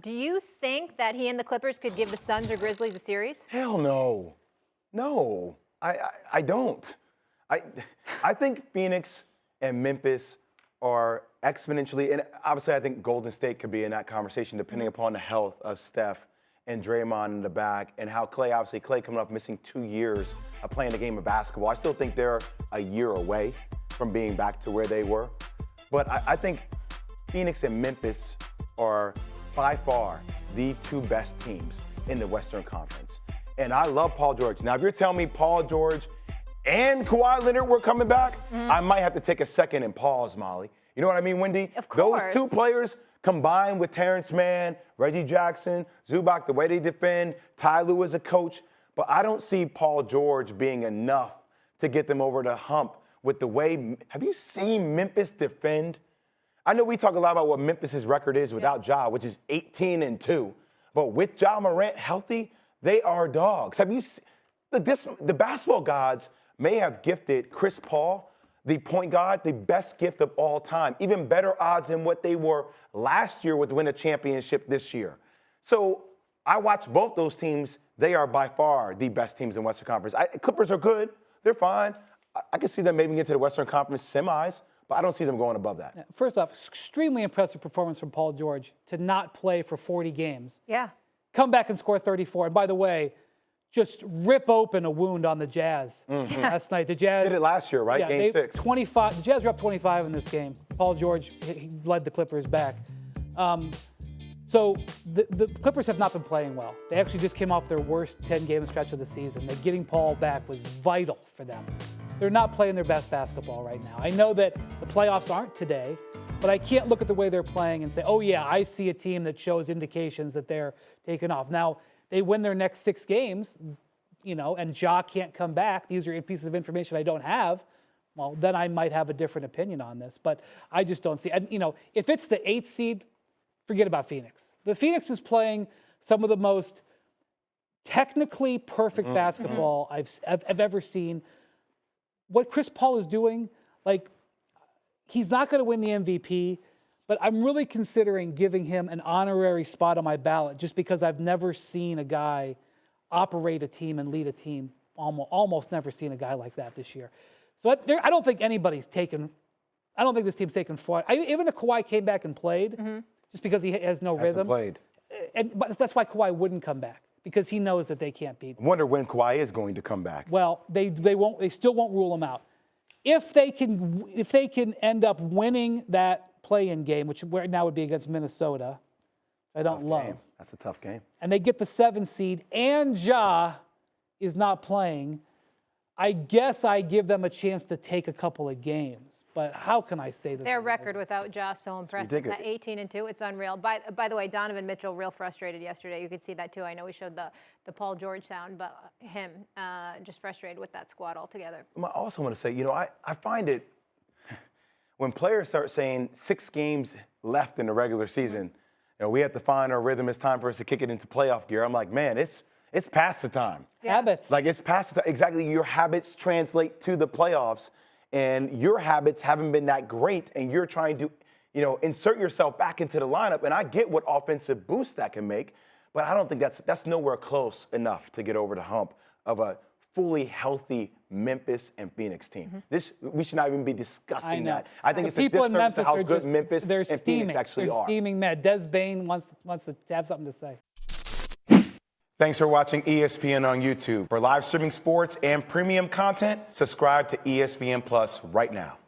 Do you think that he and the Clippers could give the Suns or Grizzlies a series? Hell no. No, I don't. I think Phoenix and Memphis are exponentially, and obviously I think Golden State could be in that conversation depending upon the health of Steph and Draymond in the back and how Clay coming up missing 2 years of playing the game of basketball. I still think they're a year away from being back to where they were. But I think Phoenix and Memphis are by far the two best teams in the Western Conference. And I love Paul George. Now, if you're telling me Paul George and Kawhi Leonard were coming back, I might have to take a second and pause, Molly. You know what I mean, Wendy? Of course. Those two players combined with Terrence Mann, Reggie Jackson, Zubac, the way they defend, Ty Lue as a coach. But I don't see Paul George being enough to get them over the hump with the way. Have you seen Memphis defend? I know we talk a lot about what Memphis' record is without Ja, which is 18-2. But with Ja Morant healthy, they are dogs. Have you seen the basketball gods may have gifted Chris Paul, the point guard, the best gift of all time, even better odds than what they were last year with win a championship this year. So I watch both those teams. They are by far the best teams in Western Conference. Clippers are good. They're fine. I can see them maybe get to the Western Conference semis, but I don't see them going above that. First off, extremely impressive performance from Paul George to not play for 40 games. Yeah. Come back and score 34. And by the way, just rip open a wound on the Jazz last night. The Jazz Did it last year, right? Yeah, Game 6. 25. The Jazz were up 25 in this game. Paul George he led the Clippers back. So the Clippers have not been playing well. They actually just came off their worst 10-game stretch of the season. Getting Paul back was vital for them. They're not playing their best basketball right now. I know that the playoffs aren't today, but I can't look at the way they're playing and say, oh, yeah, I see a team that shows indications that they're taking off. Now, they win their next 6 games, and Ja can't come back. These are pieces of information I don't have. Well, then I might have a different opinion on this. But I just don't see. And, if it's the 8th seed, forget about Phoenix. The Phoenix is playing some of the most technically perfect basketball I've ever seen. What Chris Paul is doing, he's not going to win the MVP, but I'm really considering giving him an honorary spot on my ballot just because I've never seen a guy operate a team and lead a team. Almost never seen a guy like that this year. So I don't think anybody's taken. I don't think this team's taken flight. Even if Kawhi came back and played, just because he has no rhythm. Played. But that's why Kawhi wouldn't come back, because he knows that they can't beat them. Wonder when Kawhi is going to come back. Well, they won't. They still won't rule him out. If they can end up winning that play-in game, which now would be against Minnesota, I don't love. That's a tough game. And they get the 7th seed, and Ja is not playing. I guess I give them a chance to take a couple of games. But how can I say that? Their record without Ja so impressive. That 18-2, it's unreal. By the way, Donovan Mitchell real frustrated yesterday. You could see that too. I know we showed the Paul George sound, but him just frustrated with that squad altogether. I also want to say, I find it when players start saying 6 games left in the regular season, we have to find our rhythm. It's time for us to kick it into playoff gear. I'm like, man, it's past the time. Yeah. Habits. It's past the time. Exactly. Your habits translate to the playoffs, and your habits haven't been that great, and you're trying to, insert yourself back into the lineup. And I get what offensive boost that can make, but I don't think that's nowhere close enough to get over the hump of a fully healthy Memphis and Phoenix team. We should not even be discussing that. I think it's a disservice to how good Memphis and Phoenix actually are. They're steaming mad. Des Bain wants to have something to say. Thanks for watching ESPN on YouTube. For live streaming sports and premium content, subscribe to ESPN Plus right now.